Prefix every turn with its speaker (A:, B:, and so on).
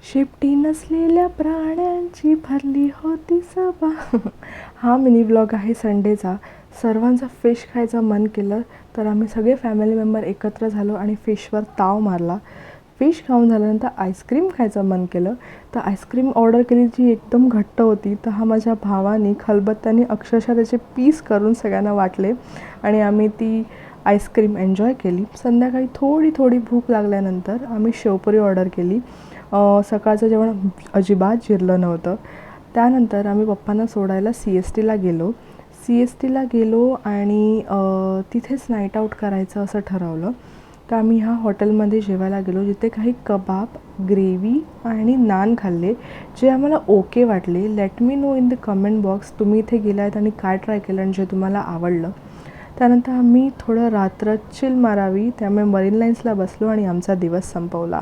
A: शेपटी नसलेल्या प्राण्यांची भरली होती सभा. हा मिनी ब्लॉग आहे संडेचा. सर्वांचा फिश खायचं मन केलं तर आम्ही सगळे फॅमिली मेंबर एकत्र झालो आणि फिशवर ताव मारला. फिश खाऊन झाल्यानंतर आईस्क्रीम खायचं मन केलं तर आईस्क्रीम ऑर्डर केली, जी एकदम घट्ट होती. तर हा माझ्या भावाने खलबत्त्याने अक्षरशः त्याचे पीस करून सगळ्यांना वाटले आणि आम्ही ती आईस्क्रीम एन्जॉय केली. संध्याकाळी थोडी भूक लागल्यानंतर आम्ही शेवपुरी ऑर्डर केली. सकाळचं जेवण अजिबात जिरलं नव्हतं. त्यानंतर आम्ही पप्पांना सोडायला CSTला गेलो आणि तिथेच नाईट आऊट करायचं असं ठरवलं. तर आम्ही ह्या हॉटेलमध्ये जेवायला गेलो, जिथे काही कबाब, ग्रेव्ही आणि नान खाल्ले, जे आम्हाला ओके वाटले. Let me know in the comment box तुम्ही इथे गेला आहेत आणि काय ट्राय केलं आणि जे तुम्हाला आवडलं. त्यानंतर आम्ही थोडं रात्र चिल मारावी त्यामुळे मरीन लाईन्सला बसलो आणि आमचा दिवस संपवला.